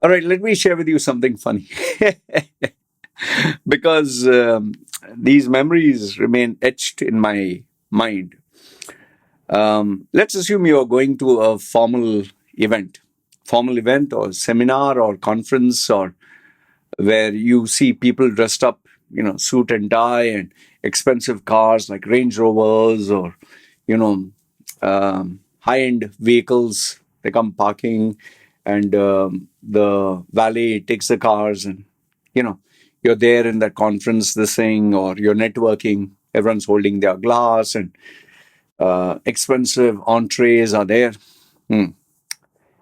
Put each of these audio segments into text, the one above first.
All right, let me share with you something funny. Because these memories remain etched in my mind. Let's assume you're going to a formal event or seminar or conference, or where you see people dressed up, suit and tie, and expensive cars like Range Rovers, or, high end vehicles. They come parking, and the valet takes the cars, and, you know, you're there in that conference, this thing, or you're networking. Everyone's holding their glass, and expensive entrees are there. Hmm.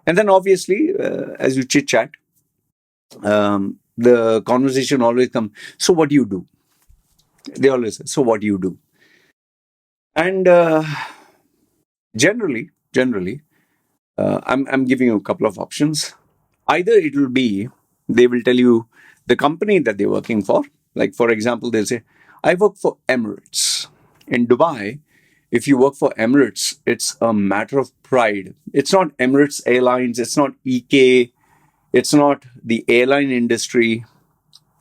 And then obviously, as you chit chat, the conversation always comes. So what do you do? They always say, so what do you do? And generally, I'm giving you a couple of options. Either it will be, they will tell you the company that they're working for. Like, for example, they'll say, I work for Emirates. In Dubai, if you work for Emirates, it's a matter of pride. It's not Emirates Airlines, it's not EK, it's not the airline industry.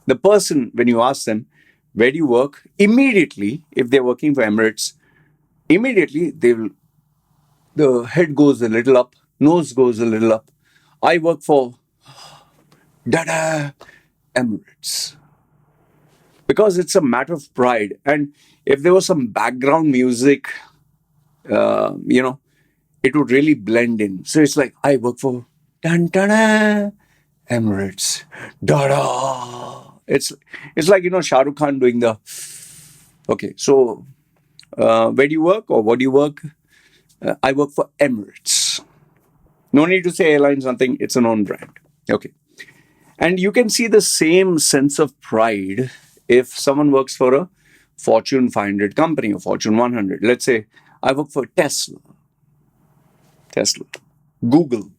The person, when you ask them, where do you work? Immediately, if they're working for Emirates, immediately the head goes a little up, nose goes a little up. I work for Dada Emirates. Because it's a matter of pride. And if there was some background music, it would really blend in. So it's like, I work for Dada Emirates. Dada. It's like, Shah Rukh Khan doing the, okay, so where do you work or what do you work? I work for Emirates. No need to say airlines, nothing. It's a known brand. Okay. And you can see the same sense of pride if someone works for a Fortune 500 company or Fortune 100. Let's say I work for Tesla, Google.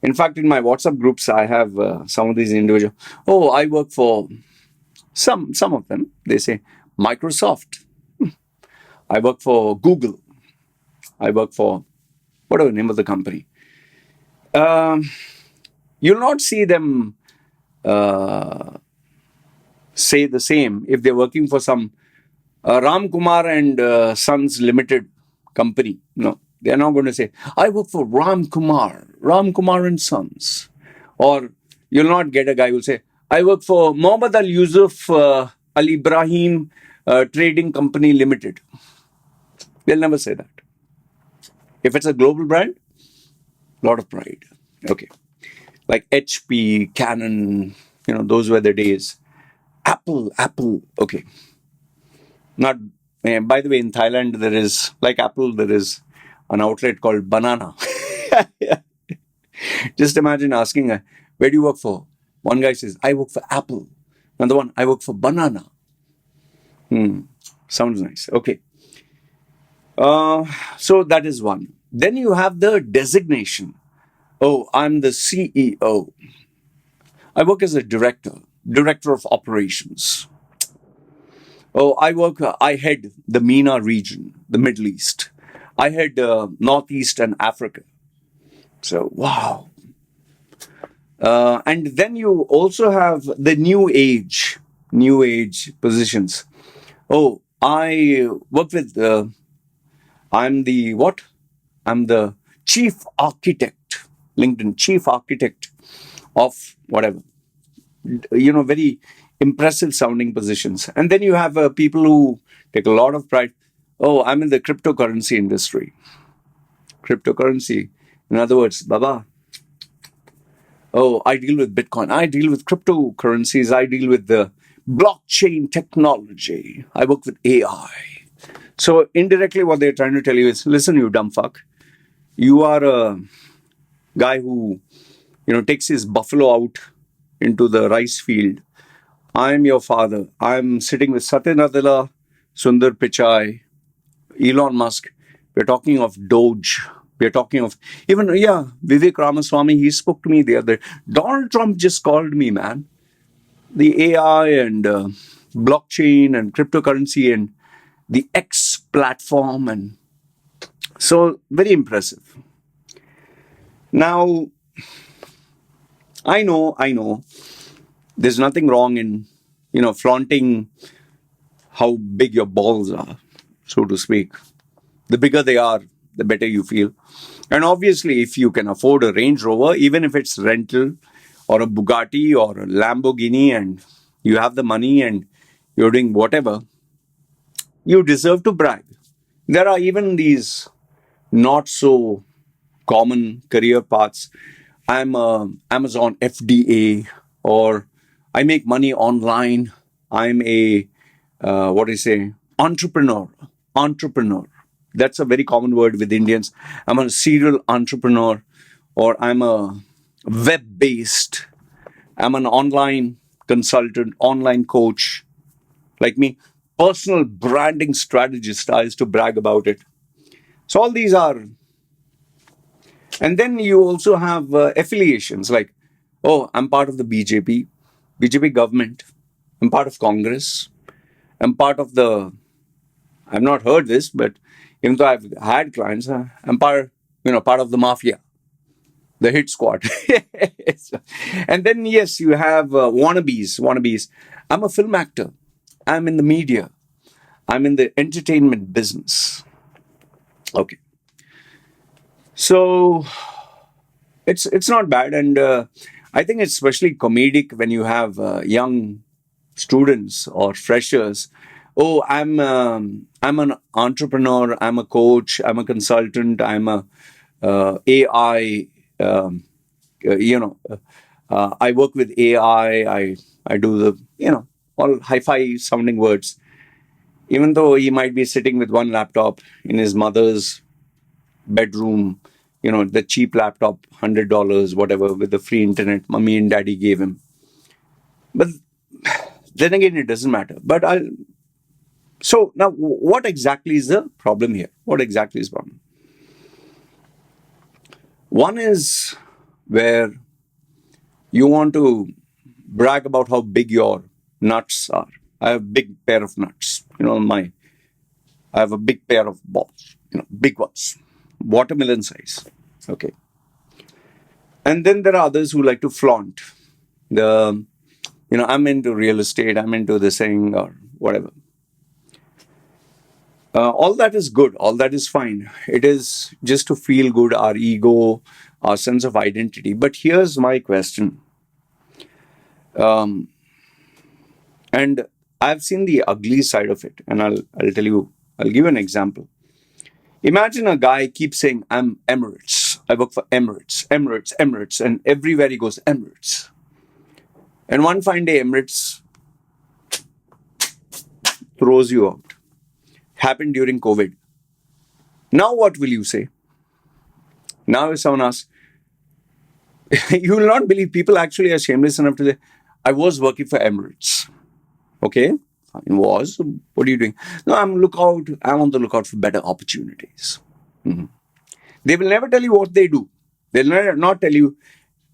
In fact, in my WhatsApp groups, I have some of these individuals. Oh, I work for some of them. They say Microsoft. I work for Google. I work for whatever name of the company. You'll not see them say the same if they're working for some Ram Kumar and Sons Limited company. No, they're not going to say, I work for Ram Kumar and Sons. Or you'll not get a guy who'll say, I work for Mohammad Al Yusuf Al Ibrahim Trading Company Limited. They'll never say that. If it's a global brand, a lot of pride. Okay. Like HP, Canon, those were the days. Apple. Okay. Not. By the way, in Thailand, there is, like Apple, there is an outlet called Banana. Just imagine asking, where do you work for? One guy says, I work for Apple. Another one, I work for Banana. Sounds nice. Okay. So that is one. Then you have the designation. Oh, I'm the CEO. I work as a director of operations. Oh, I head the MENA region, the Middle East. I head Northeast and Africa. So, wow. And then you also have the new age positions. Oh, I work with, I'm the what? I'm the chief architect, LinkedIn, chief architect of whatever. Very impressive sounding positions. And then you have people who take a lot of pride. Oh, I'm in the cryptocurrency industry. Cryptocurrency. In other words, Baba. Oh, I deal with Bitcoin. I deal with cryptocurrencies. I deal with the blockchain technology. I work with AI. So indirectly, what they're trying to tell you is, listen, you dumb fuck. You are a guy who, takes his buffalo out into the rice field. I'm your father. I'm sitting with Satya Nadella, Sundar Pichai, Elon Musk. We're talking of Doge. We're talking of Vivek Ramaswamy. He spoke to me the other day. Donald Trump just called me, man. The AI and blockchain and cryptocurrency and the X platform. And so very impressive. Now, I know. There's nothing wrong in, flaunting how big your balls are, so to speak. The bigger they are, the better you feel. And obviously, if you can afford a Range Rover, even if it's rental or a Bugatti or a Lamborghini, and you have the money and you're doing whatever, you deserve to brag. There are even these not so common career paths. I'm a Amazon FDA, or I make money online. I'm a what do you say, entrepreneur. Entrepreneur. That's a very common word with Indians. I'm a serial entrepreneur, or I'm a web based. I'm an online consultant, online coach, like me. Personal branding strategist. I used to brag about it. So all these are, and then you also have affiliations like, oh, I'm part of the BJP government. I'm part of Congress. I'm part of the. I've not heard this, but even though I've had clients, I'm part of the mafia, the hit squad. And then yes, you have wannabes. Wannabes. I'm a film actor. I'm in the media. I'm in the entertainment business. Okay, so it's not bad, and I think it's especially comedic when you have young students or freshers. Oh, I'm an entrepreneur, I'm a coach, I'm a consultant, I'm a AI, I work with AI. I do the, all hi-fi sounding words, even though he might be sitting with one laptop in his mother's bedroom, the cheap laptop, $100, whatever, with the free internet mommy and daddy gave him. But then again, it doesn't matter. But so now, what exactly is the problem here? What exactly is the problem? One is where you want to brag about how big your nuts are. I have a big pair of nuts. I have a big pair of balls. Big ones, watermelon size. Okay. And then there are others who like to flaunt the, I'm into real estate, I'm into this thing or whatever. All that is good, all that is fine. It is just to feel good, our ego, our sense of identity. But here's my question. And I've seen the ugly side of it, and I'll tell you, I'll give you an example. Imagine a guy keeps saying, I'm Emirates. I work for Emirates, Emirates, Emirates, and everywhere he goes, Emirates. And one fine day, Emirates throws you out. Happened during COVID. Now what will you say? Now if someone asks, you will not believe people actually are shameless enough to say, I was working for Emirates. Okay, fine, was. What are you doing? No, I'm on the lookout for better opportunities. Mm-hmm. They will never tell you what they do. They'll not tell you,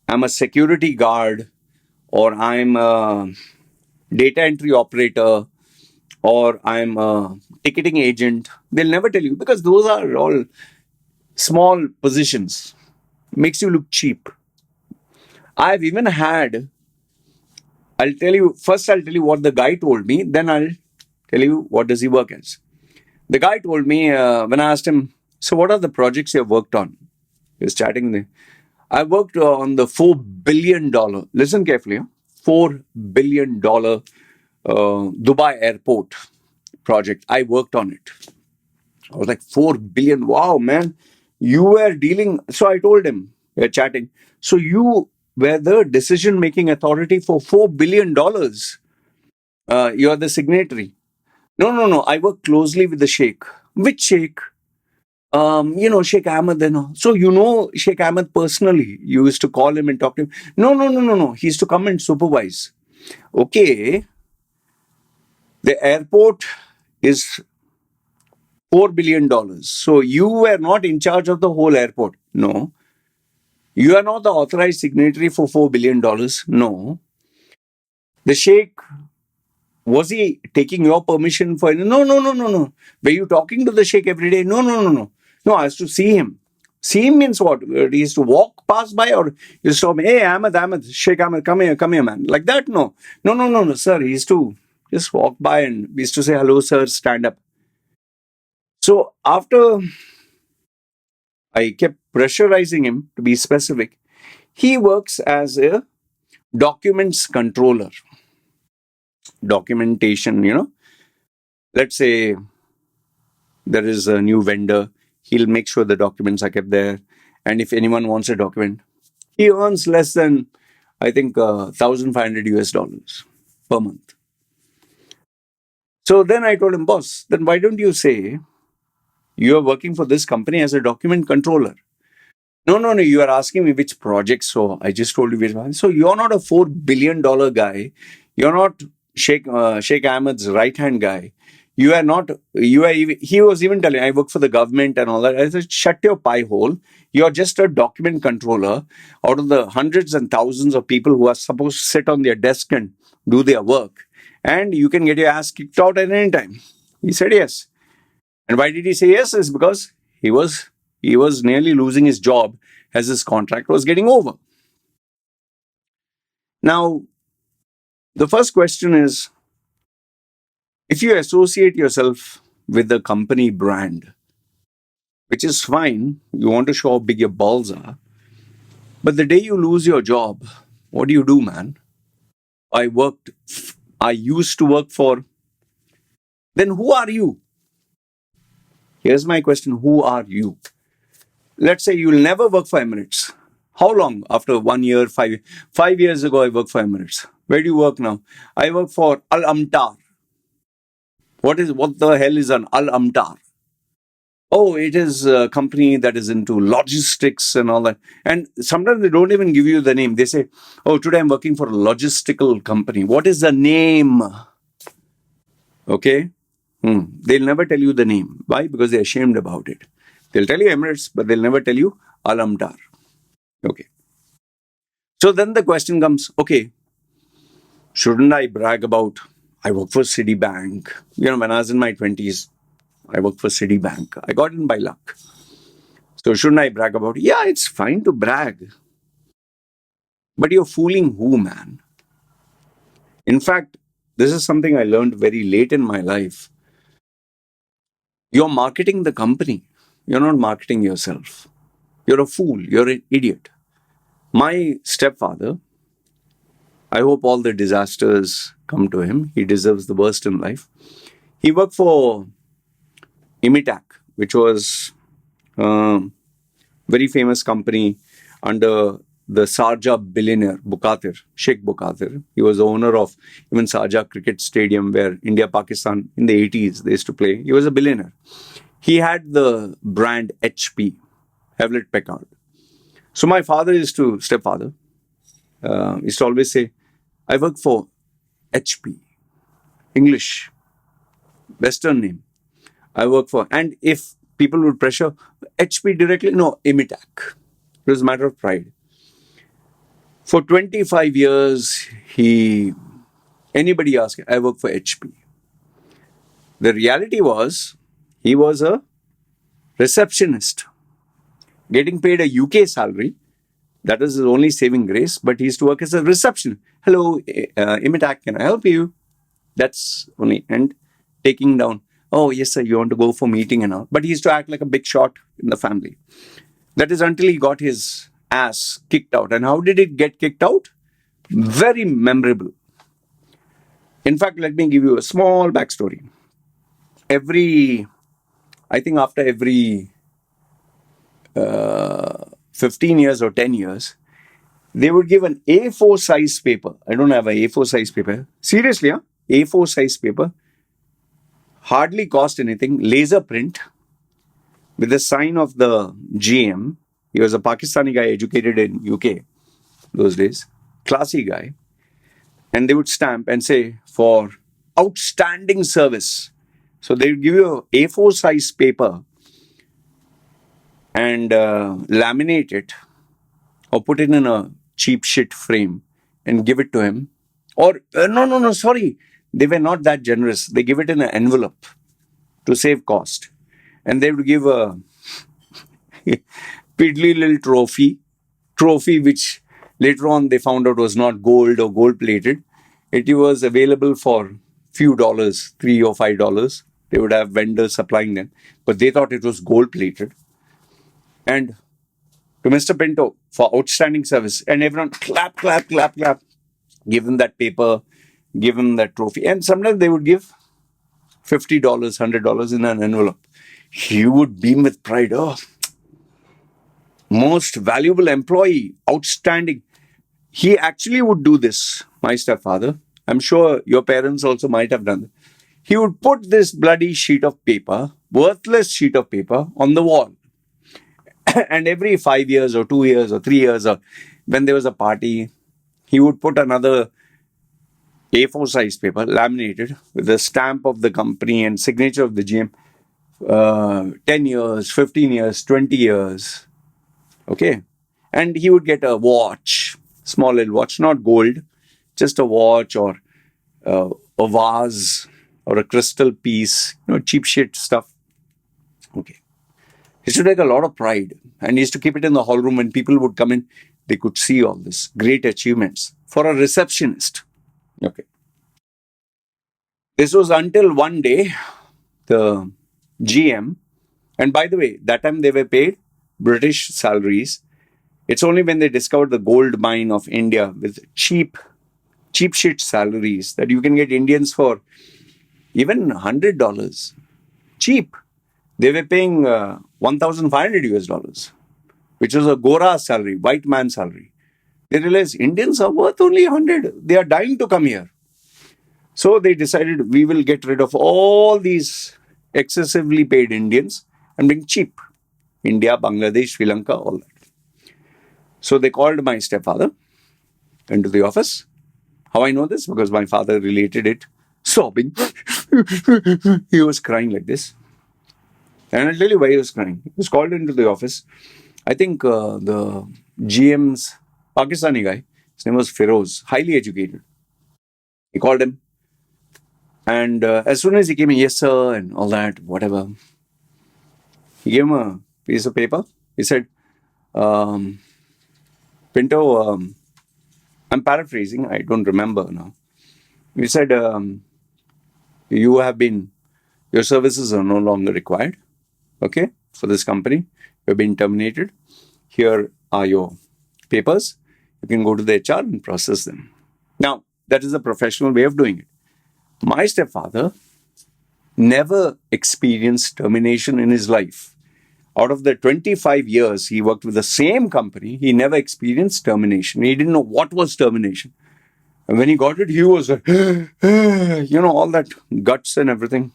I'm a security guard, or I'm a data entry operator, or I'm a ticketing agent. They'll never tell you, because those are all small positions. Makes you look cheap. I've even had, I'll tell you what the guy told me, then I'll tell you what does he work as. The guy told me, when I asked him, so what are the projects you have worked on? He was chatting there. I worked on the $4 billion, listen carefully, $4 billion Dubai airport project. I worked on it. I was like, 4 billion. Wow, man. You were dealing. So I told him, we're chatting. So you were the decision making authority for $4 billion. You're the signatory. No, no, no. I work closely with the Sheikh. Which Sheikh? Sheikh Ahmed and all. So you know Sheikh Ahmed personally. You used to call him and talk to him. No, no, no, no, no. He used to come and supervise. Okay. The airport is $4 billion. So you were not in charge of the whole airport. No. You are not the authorized signatory for $4 billion. No. The Sheikh, was he taking your permission for? No, no, no, no, no. Were you talking to the Sheikh every day? No, no, no, no. No, I used to see him. See him means what? He used to walk past by, or he used to stop, hey, Ahmed, Sheikh Ahmed, come here, man. Like that? No. No, sir. He used to just walk by and we used to say, hello, sir, stand up. So after I kept pressurizing him to be specific, he works as a documents controller. Documentation, let's say there is a new vendor, he'll make sure the documents are kept there. And if anyone wants a document, he earns less than, I think, 1,500 US dollars per month. So then I told him, boss, then why don't you say you are working for this company as a document controller? No. You are asking me which project. So I just told you which one. So you're not a $4 billion guy. You're not Sheikh Ahmed's right hand guy. You are not. You are. He was even telling, I work for the government and all that. I said, shut your pie hole. You're just a document controller out of the hundreds and thousands of people who are supposed to sit on their desk and do their work. And you can get your ass kicked out at any time. He said yes. And why did he say yes? Is because he was nearly losing his job as his contract was getting over. Now, the first question is, if you associate yourself with the company brand, which is fine, you want to show how big your balls are, but the day you lose your job, what do, man? I used to work for, then who are you? Here's my question, who are you? Let's say you'll never work for Emirates. How long? After 1 year, 5 years ago, I worked for Emirates. Where do you work now? I work for Al Amtar. What the hell is an Al Amtar? Oh, it is a company that is into logistics and all that. And sometimes they don't even give you the name. They say, oh, today I'm working for a logistical company. What is the name? Okay. They'll never tell you the name. Why? Because they're ashamed about it. They'll tell you Emirates, but they'll never tell you Al Amtar. Okay. So then the question comes, okay, shouldn't I brag about, I work for Citibank. When I was in my 20s, I worked for Citibank. I got in by luck. So shouldn't I brag about it? Yeah, it's fine to brag. But you're fooling who, man? In fact, this is something I learned very late in my life. You're marketing the company. You're not marketing yourself. You're a fool. You're an idiot. My stepfather, I hope all the disasters come to him. He deserves the worst in life. He worked for Imitac, which was a very famous company under the Sharjah billionaire, Sheikh Bukatir. He was the owner of even Sharjah Cricket Stadium where India-Pakistan in the 80s they used to play. He was a billionaire. He had the brand HP, Hewlett Packard. So my stepfather, used to always say, I work for HP, English, Western name. I work for, and if people would pressure HP directly, no, Imitac. It was a matter of pride. For 25 years, anybody asked, I work for HP. The reality was, he was a receptionist, getting paid a UK salary. That was his only saving grace, but he used to work as a receptionist. Hello, Imitac, can I help you? That's only, and taking down, oh, yes, sir, you want to go for meeting and all. But he used to act like a big shot in the family. That is until he got his ass kicked out. And how did it get kicked out? Very memorable. In fact, let me give you a small backstory. I think after every 15 years or 10 years, they would give an A4 size paper. I don't have an A4 size paper. Seriously, huh? A4 size paper. Hardly cost anything. Laser print with the sign of the GM. He was a Pakistani guy educated in UK those days. Classy guy. And they would stamp and say, for outstanding service. So they would give you a A4 size paper and laminate it or put it in a cheap shit frame and give it to him. Or, no, sorry. They were not that generous. They give it in an envelope to save cost. And they would give piddly little trophy which later on they found out was not gold or gold plated. It was available for few dollars, $3 or $5. They would have vendors supplying them, but they thought it was gold plated. And to Mr. Pinto for outstanding service, and everyone clap, clap, clap, clap, give him that paper, give him that trophy, and sometimes they would give $50, $100 in an envelope. He would beam with pride. Oh, most valuable employee, outstanding. He actually would do this, my stepfather. I'm sure your parents also might have done it. He would put this bloody sheet of paper, worthless sheet of paper, on the wall. And every 5 years or 2 years or 3 years, or when there was a party, he would put another A4 size paper, laminated, with the stamp of the company and signature of the GM. 10 years, 15 years, 20 years. Okay. And he would get a watch, small little watch, not gold, just a watch or a vase or a crystal piece, cheap shit stuff. Okay. He used to take a lot of pride and he used to keep it in the hall room. When people would come in, they could see all this great achievements for a receptionist. Okay. This was until one day, the GM, and by the way, that time they were paid British salaries. It's only when they discovered the gold mine of India with cheap shit salaries that you can get Indians for even $100. Cheap. They were paying 1,500 US dollars, which was a Gora salary, white man salary. They realized Indians are worth only 100. They are dying to come here. So they decided we will get rid of all these excessively paid Indians and bring cheap. India, Bangladesh, Sri Lanka, all that. So they called my stepfather into the office. How I know this? Because my father related it, sobbing. He was crying like this. And I'll tell you why he was crying. He was called into the office. I think the GM's Pakistani guy, his name was Feroz, highly educated. He called him. And as soon as he came in, yes, sir, and all that, whatever, he gave him a piece of paper. He said, Pinto, I'm paraphrasing, I don't remember now. He said, your services are no longer required, okay, for this company. You've been terminated. Here are your papers. You can go to the HR and process them. Now, that is a professional way of doing it. My stepfather never experienced termination in his life. Out of the 25 years he worked with the same company, he never experienced termination. He didn't know what was termination. And when he got it, he was like, all that guts and everything.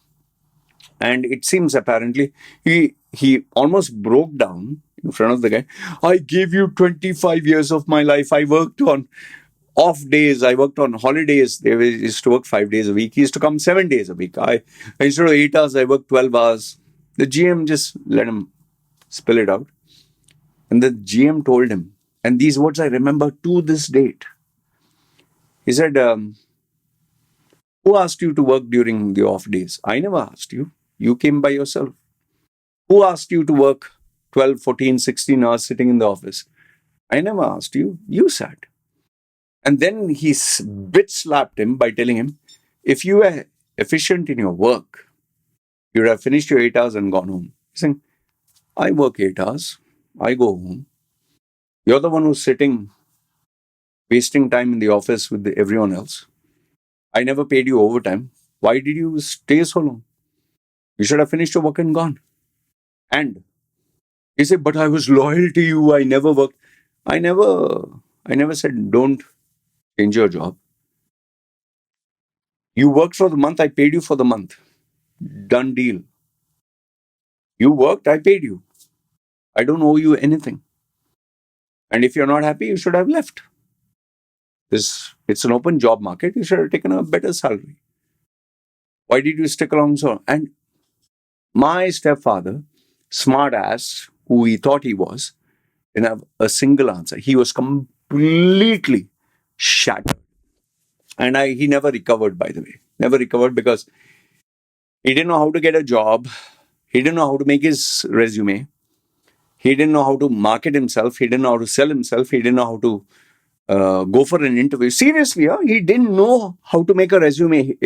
And it seems apparently he almost broke down in front of the guy. I gave you 25 years of my life. I worked on off days. I worked on holidays. They used to work 5 days a week. He used to come 7 days a week. Instead of 8 hours, I worked 12 hours. The GM just let him spill it out. And the GM told him, and these words I remember to this date. He said, who asked you to work during the off days? I never asked you. You came by yourself. Who asked you to work 12, 14, 16 hours sitting in the office? I never asked you. You sat. And then he bit slapped him by telling him, if you were efficient in your work, you would have finished your 8 hours and gone home. He's saying, I work 8 hours. I go home. You're the one who's sitting, wasting time in the office with everyone else. I never paid you overtime. Why did you stay so long? You should have finished your work and gone. And he said, but I was loyal to you. I never worked. I never said, don't change your job. You worked for the month. I paid you for the month. Done deal. You worked. I paid you. I don't owe you anything. And if you're not happy, you should have left. It's an open job market. You should have taken a better salary. Why did you stick along so? And my stepfather, smart ass, who he thought he was, didn't have a single answer. He was completely shattered. And he never recovered, by the way. Never recovered because he didn't know how to get a job. He didn't know how to make his resume. He didn't know how to market himself. He didn't know how to sell himself. He didn't know how to go for an interview. Seriously, huh? He didn't know how to make a resume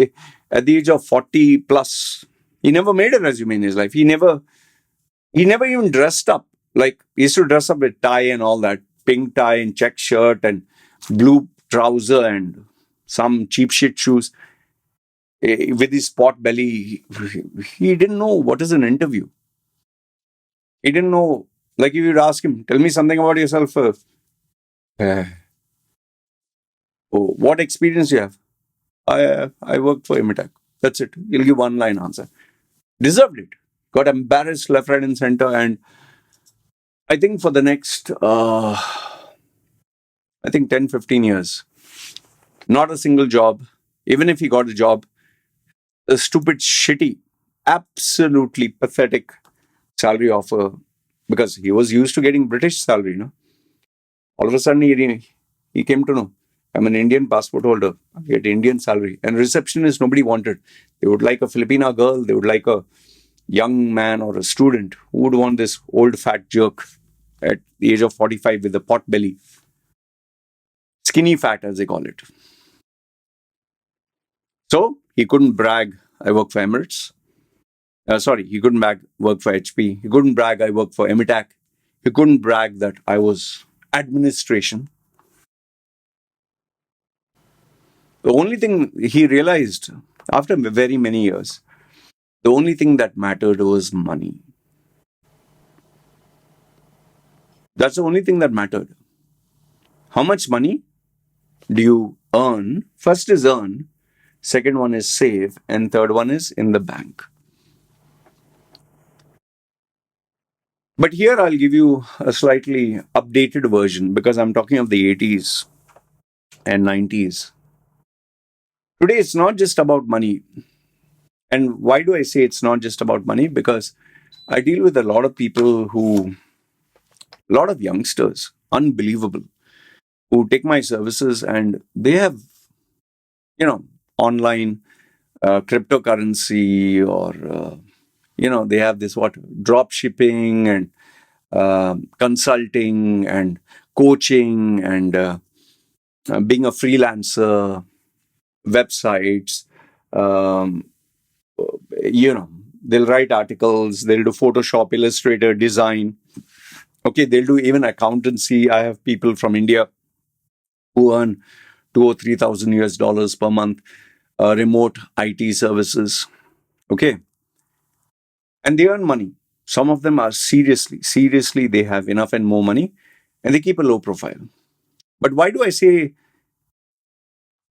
at the age of 40 plus. He never made a resume in his life. He never even dressed up. Like, he used to dress up with tie and all that, pink tie and check shirt and blue trouser and some cheap shit shoes. With his pot belly. He didn't know what is an interview. He didn't know. Like, if you'd ask him, tell me something about yourself. Uh, oh, what experience you have? I worked for Imitech. That's it. He'll give one line answer. Deserved it. Got embarrassed left, right, and center. And I think for the next, I think 10, 15 years, not a single job. Even if he got a job, a stupid, shitty, absolutely pathetic salary offer, because he was used to getting British salary, all of a sudden he came to know, I'm an Indian passport holder. I get Indian salary. And receptionist, nobody wanted. They would like a Filipina girl. They would like a young man or a student. Who would want this old fat jerk at the age of 45 with a pot belly? Skinny fat, as they call it. So he couldn't brag, I work for Emirates. Sorry, he couldn't work for HP. He couldn't brag, I work for Emitech. He couldn't brag that I was administration. The only thing he realized after very many years, the only thing that mattered was money. That's the only thing that mattered. How much money do you earn? First is earn, second one is save, and third one is in the bank. But here I'll give you a slightly updated version because I'm talking of the 80s and 90s. Today it's not just about money. And why do I say it's not just about money? Because I deal with a lot of people a lot of youngsters, unbelievable, who take my services and they have, online cryptocurrency or, they have this drop shipping and consulting and coaching and being a freelancer, websites, um, they'll write articles, they'll do Photoshop, Illustrator, design. Okay, they'll do even accountancy. I have people from India who earn 2 or 3 thousand US dollars per month, remote IT services. Okay, and they earn money. Some of them are seriously, they have enough and more money, and they keep a low profile. But why do I say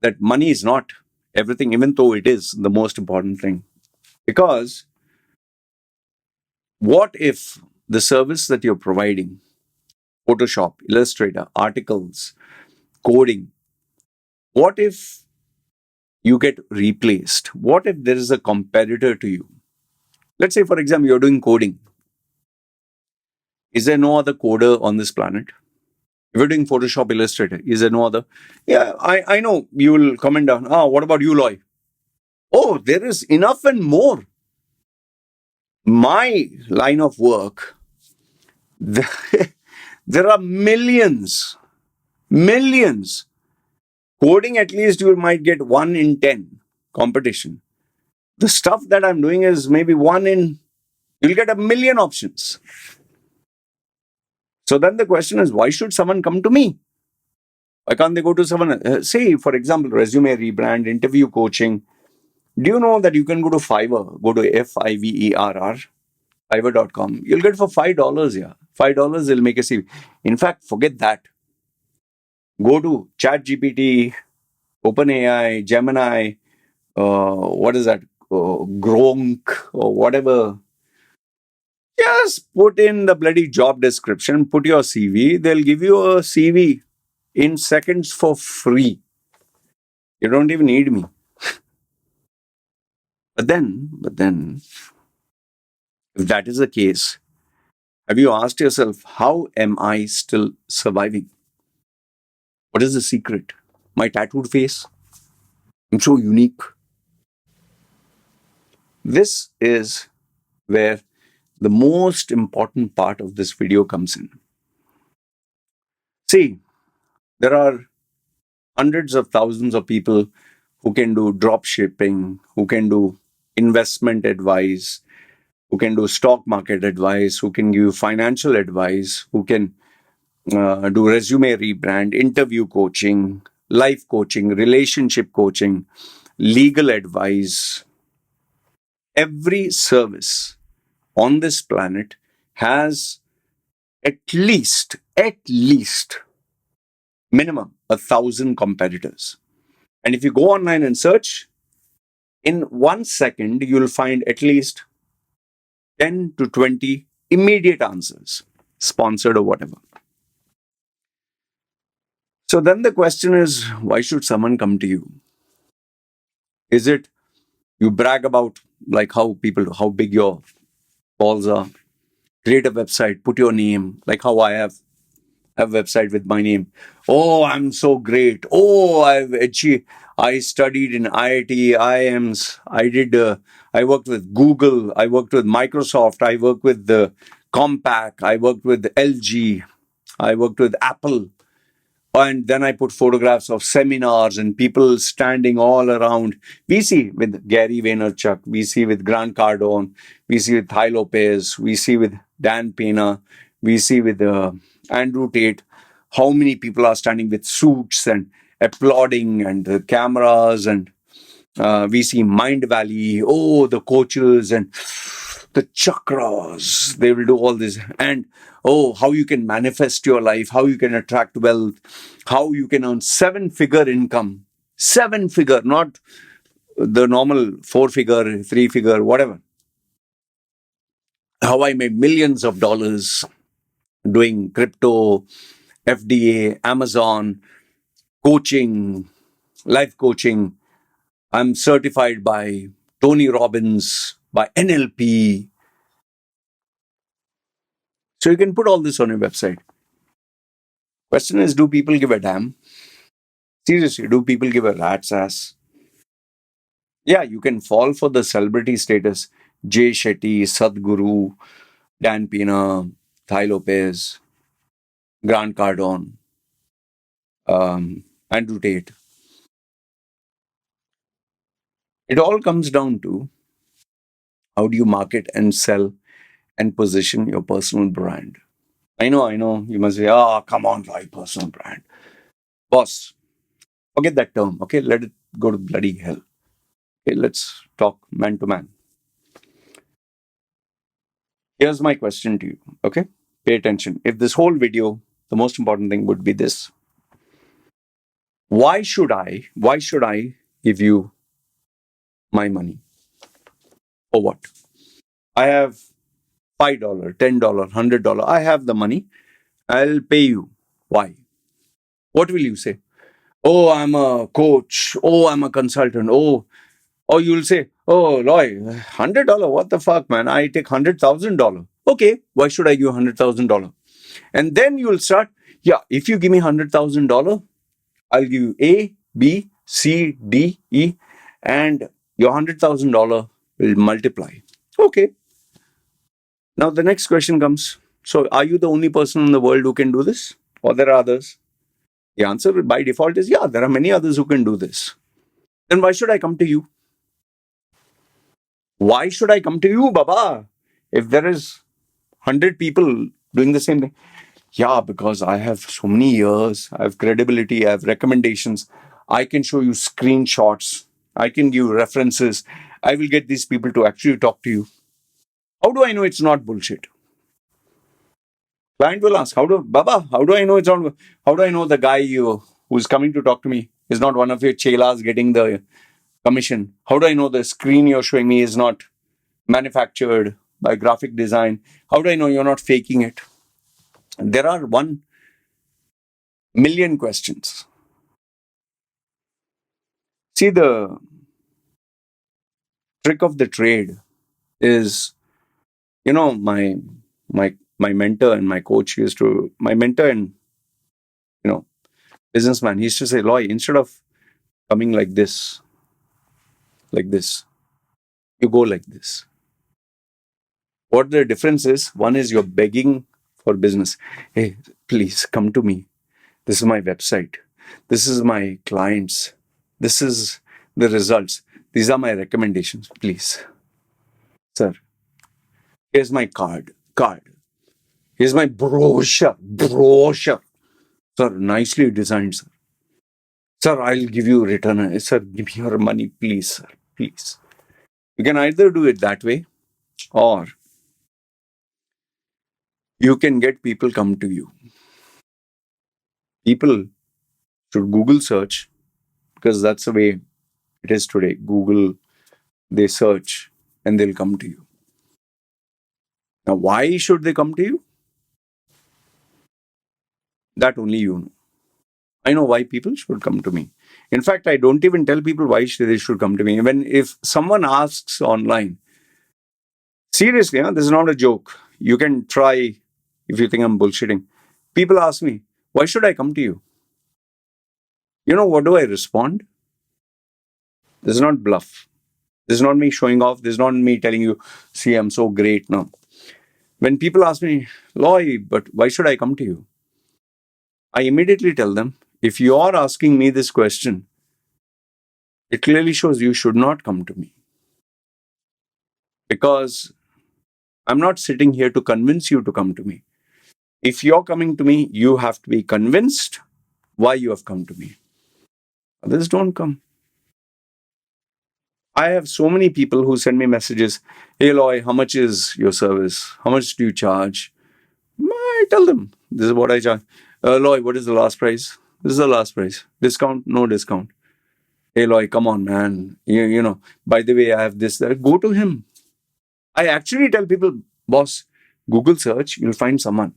that money is not everything, even though it is the most important thing? Because what if the service that you're providing, Photoshop, Illustrator, articles, coding, what if you get replaced? What if there is a competitor to you? Let's say, for example, you're doing coding. Is there no other coder on this planet? If you're doing Photoshop, Illustrator, is there no other? Yeah, I know you will comment down. What about you, Loy? Oh, there is enough and more. My line of work, there are millions. Coding, at least you might get 1 in 10 competition. The stuff that I'm doing is maybe you'll get a million options. So then the question is, why should someone come to me? Why can't they go to someone? Say, for example, resume rebrand, interview coaching. Do you know that you can go to Fiverr? Go to Fiverr, Fiverr.com. You'll get for $5. Yeah, $5 they'll make a CV. In fact, forget that. Go to ChatGPT, OpenAI, Gemini. What is that? Gronk or whatever. Just put in the bloody job description. Put your CV. They'll give you a CV in seconds for free. You don't even need me. But then, if that is the case, have you asked yourself, how am I still surviving? What is the secret? My tattooed face? I'm so unique. This is where the most important part of this video comes in. See, there are hundreds of thousands of people who can do drop shipping, who can do investment advice, who can do stock market advice, who can give financial advice, who can do resume rebrand, interview coaching, life coaching, relationship coaching, legal advice. Every service on this planet has at least minimum 1,000 competitors. And if you go online and search, in 1 second, you'll find at least 10 to 20 immediate answers, sponsored or whatever. So then the question is, why should someone come to you? Is it you brag about like how big your balls are? Create a website, put your name, like how I have a website with my name. Oh, I'm so great. Oh, I've achieved. I studied in IIT, IIMs. I worked with Google. I worked with Microsoft. I worked with the Compaq. I worked with LG. I worked with Apple. And then I put photographs of seminars and people standing all around. We see with Gary Vaynerchuk, we see with Grant Cardone, we see with Ty Lopez, we see with Dan Pena, we see with Andrew Tate, how many people are standing with suits and applauding and the cameras. And we see Mind Valley, oh, the coaches and the chakras, they will do all this. And oh, how you can manifest your life, how you can attract wealth, how you can earn 7-figure income. 7-figure, not the normal 4-figure, 3-figure, whatever. How I made millions of dollars doing crypto, FDA, Amazon, coaching, life coaching. I'm certified by Tony Robbins, by NLP. So you can put all this on your website. Question is, do people give a damn? Seriously, do people give a rat's ass? Yeah, you can fall for the celebrity status. Jay Shetty, Sadhguru, Dan Pena, Ty Lopez, Grant Cardone, Andrew Tate. It all comes down to how do you market and sell and position your personal brand. I know. You must say, oh, come on, why personal brand? Boss, forget that term, okay? Let it go to bloody hell. Okay, let's talk man to man. Here's my question to you, okay? Pay attention. If this whole video, the most important thing would be this. Why should I give you my money? For what? I have $5, $10, $100. I have the money. I'll pay you. Why? What will you say? Oh, I'm a coach. Oh, I'm a consultant. Oh, you'll say, oh, Loy, $100. What the fuck, man? I take $100,000. Okay, why should I give $100,000? And then you'll start. Yeah, if you give me $100,000, I'll give you A, B, C, D, E, and your $100,000 will multiply. Okay. Now the next question comes. So, are you the only person in the world who can do this, or there are others? The answer by default is yeah. There are many others who can do this. Then why should I come to you? Why should I come to you, Baba? If there is 100 people doing the same thing. Yeah, because I have so many years, I have credibility, I have recommendations. I can show you screenshots. I can give references. I will get these people to actually talk to you. How do I know it's not bullshit? Client will ask, Baba, how do I know it's not, how do I know the guy who's coming to talk to me is not one of your chelas getting the commission? How do I know the screen you're showing me is not manufactured by graphic design? How do I know you're not faking it? There are 1,000,000 questions. See, the trick of the trade is, my mentor and my coach my mentor and, businessman, he used to say, Loy, instead of coming like this, you go like this. What the difference is, one is you're begging for business. Hey, please come to me. This is my website. This is my clients. This is the results. These are my recommendations. Please, sir, here's my card. Here's my brochure. Sir, nicely designed, sir. Sir, I'll give you return. Sir, give me your money, please, sir. Please. You can either do it that way, or you can get people come to you. People should Google search, because that's the way it is today. Google, they search and they'll come to you. Now, why should they come to you? That only you know. I know why people should come to me. In fact, I don't even tell people why they should come to me. When if someone asks online, seriously, this is not a joke. You can try if you think I'm bullshitting. People ask me, why should I come to you? You know, what do I respond? This is not bluff. This is not me showing off. This is not me telling you, see, I'm so great. No. When people ask me, Loy, but why should I come to you? I immediately tell them, if you are asking me this question, it clearly shows you should not come to me. Because I'm not sitting here to convince you to come to me. If you're coming to me, you have to be convinced why you have come to me. Others don't come. I have so many people who send me messages. Hey, Loy, how much is your service? How much do you charge? I tell them, this is what I charge. Loy, what is the last price? This is the last price. Discount? No discount. Hey, Loy, come on, man. You know, by the way, I have this, that. Go to him. I actually tell people, boss, Google search, you'll find someone.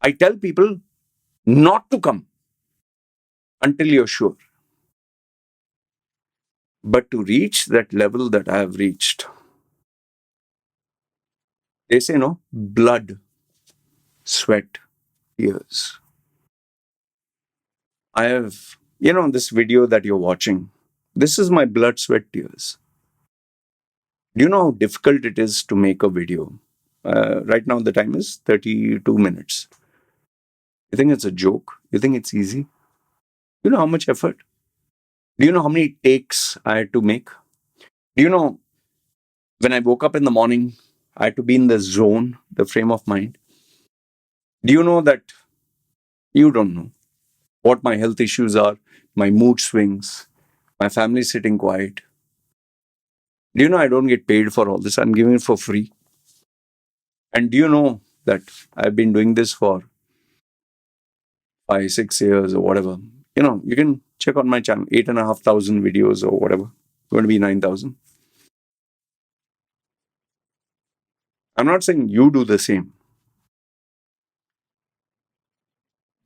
I tell people not to come until you're sure. But to reach that level that I have reached, they say, no, blood, sweat, tears. I have, this video that you're watching. This is my blood, sweat, tears. Do you know how difficult it is to make a video? Right now, the time is 32 minutes. You think it's a joke? You think it's easy? You know how much effort? Do you know how many takes I had to make? Do you know when I woke up in the morning, I had to be in the zone, the frame of mind? Do you know that you don't know what my health issues are, my mood swings, my family sitting quiet? Do you know I don't get paid for all this? I'm giving it for free. And do you know that I've been doing this for 5, 6 years or whatever? You can check on my channel, 8,500 videos or whatever. Going to be 9,000. I'm not saying you do the same.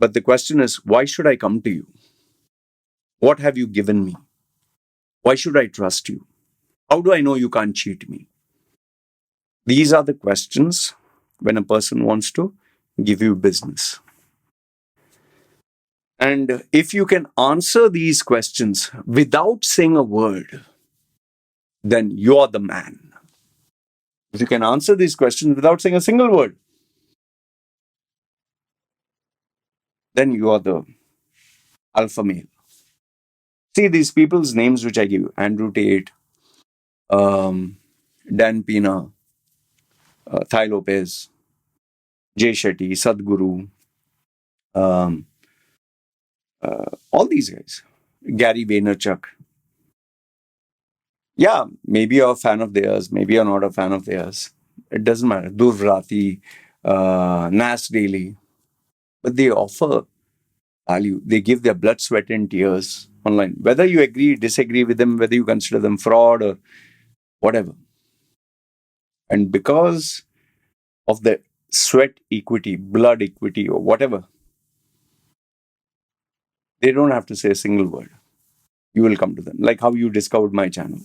But the question is, why should I come to you? What have you given me? Why should I trust you? How do I know you can't cheat me? These are the questions when a person wants to give you business. And if you can answer these questions without saying a word, then you're the man. If you can answer these questions without saying a single word, then you are the alpha male. See these people's names which I give you: Andrew Tate, Dan Pina, Thai Lopez, Jay Shetty, Sadhguru, um, all these guys, Gary Vaynerchuk. Yeah, maybe you're a fan of theirs, maybe you're not a fan of theirs. It doesn't matter. Durvrati, Nas Daily. But they offer value. They give their blood, sweat, and tears online. Whether you agree, disagree with them, whether you consider them fraud or whatever. And because of the sweat equity, blood equity, or whatever, they don't have to say a single word. You will come to them, like how you discovered my channel.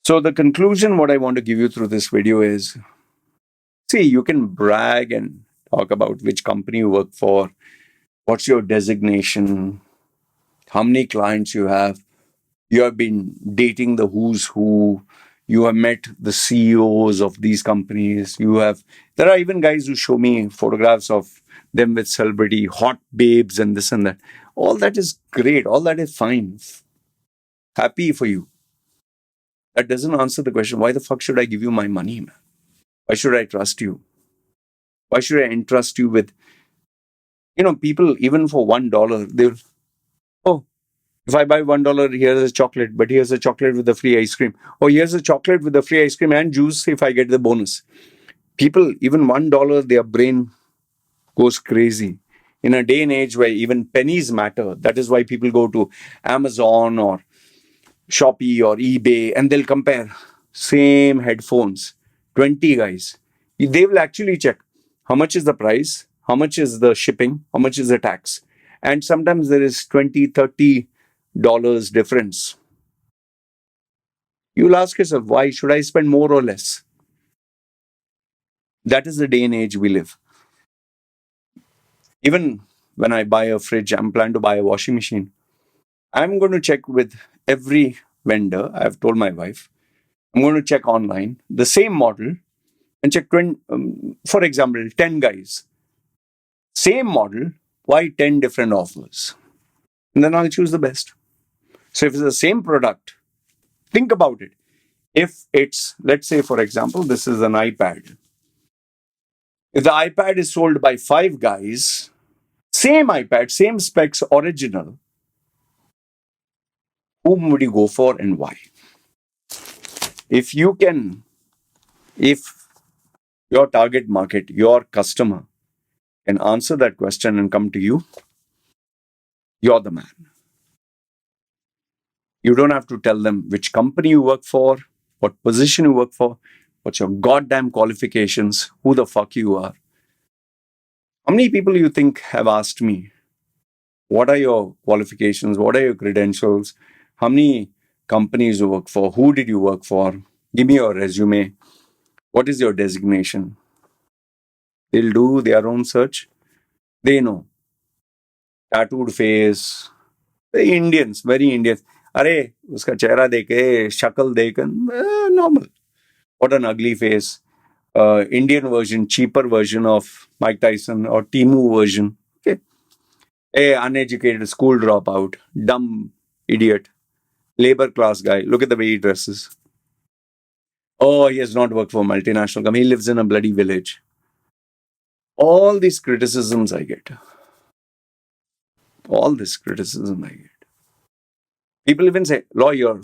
So the conclusion, what I want to give you through this video is, see, you can brag and talk about which company you work for, what's your designation, how many clients you have. You have been dating the who's who. You have met the CEOs of these companies. There are even guys who show me photographs of them with celebrity hot babes and this and that. All that is great. All that is fine. Happy for you. That doesn't answer the question. Why the fuck should I give you my money, man? Why should I trust you? Why should I entrust you with, people, even for $1, they'll, oh, if I buy $1, here's a chocolate, but here's a chocolate with the free ice cream. Oh, here's a chocolate with the free ice cream and juice if I get the bonus. People, even $1, their brain goes crazy. In a day and age where even pennies matter, that is why people go to Amazon or Shopee or eBay and they'll compare same headphones, 20 guys. They will actually check how much is the price, how much is the shipping, how much is the tax. And sometimes there is 20, $30 difference. You'll ask yourself, why should I spend more or less? That is the day and age we live. Even when I buy a fridge, I'm planning to buy a washing machine. I'm going to check with every vendor. I've told my wife, I'm going to check online the same model and check 20, for example, 10 guys. Same model, why 10 different offers? And then I'll choose the best. So if it's the same product, think about it. If it's, let's say, for example, this is an iPad. If the iPad is sold by 5 guys, same iPad, same specs, original, whom would you go for and why? If you can, if your target market, your customer can answer that question and come to you, you're the man. You don't have to tell them which company you work for, what position you work for, what's your goddamn qualifications, who the fuck you are. How many people you think have asked me, what are your qualifications? What are your credentials? How many companies you work for? Who did you work for? Give me your resume. What is your designation? They'll do their own search. They know. Tattooed face. The Indians, very Indians. अरे उसका चेहरा देखे शक्ल देख normal. What an ugly face. Indian version, cheaper version of Mike Tyson or Timu version. Okay. A uneducated school dropout, dumb idiot, labor class guy. Look at the way he dresses. Oh, he has not worked for a multinational company. He lives in a bloody village. All these criticisms I get. All this criticism I get. People even say, Law, you're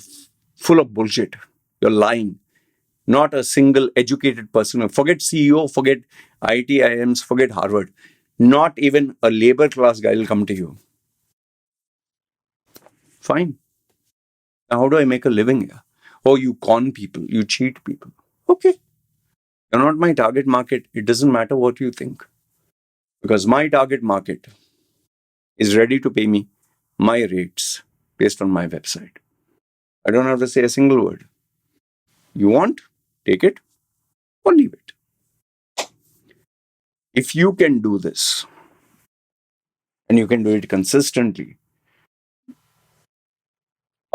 full of bullshit. You're lying. Not a single educated person. Forget CEO, forget IIMs, forget Harvard. Not even a labor class guy will come to you. Fine. Now, how do I make a living here? Oh, you con people, you cheat people. Okay. You're not my target market. It doesn't matter what you think. Because my target market is ready to pay me my rates based on my website. I don't have to say a single word. You want? Take it or leave it. If you can do this and you can do it consistently,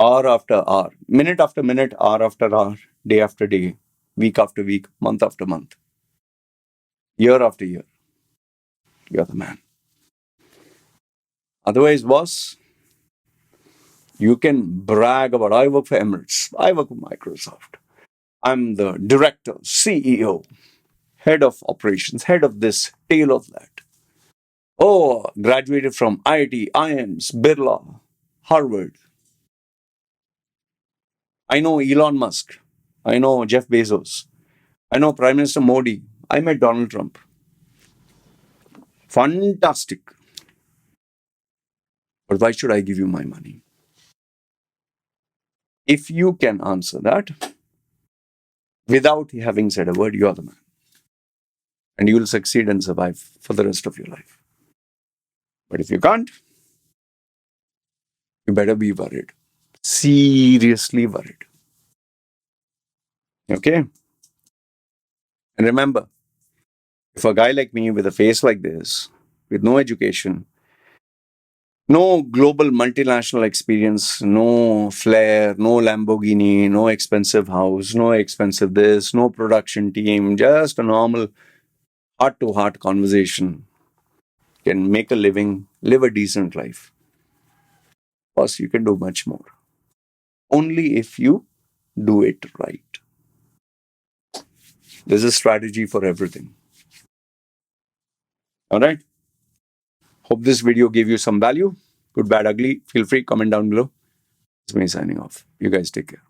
hour after hour, minute after minute, hour after hour, day after day, week after week, month after month, year after year, you're the man. Otherwise, boss, you can brag about, I work for Emirates, I work for Microsoft, I'm the director, CEO, head of operations, head of this, tail of that. Oh, graduated from IIT, IIMs, Birla, Harvard. I know Elon Musk. I know Jeff Bezos. I know Prime Minister Modi. I met Donald Trump. Fantastic. But why should I give you my money? If you can answer that without having said a word, you're the man. And you will succeed and survive for the rest of your life. But if you can't, you better be worried. Seriously worried. Okay? And remember, if a guy like me with a face like this, with no education, No global multinational experience, no flair, no Lamborghini, no expensive house, no expensive this, no production team, just a normal heart to heart conversation can make a living, live a decent life. Of course, you can do much more. Only if you do it right. There's a strategy for everything. All right. Hope this video gave you some value. Good, bad, ugly. Feel free, comment down below. It's me signing off. You guys take care.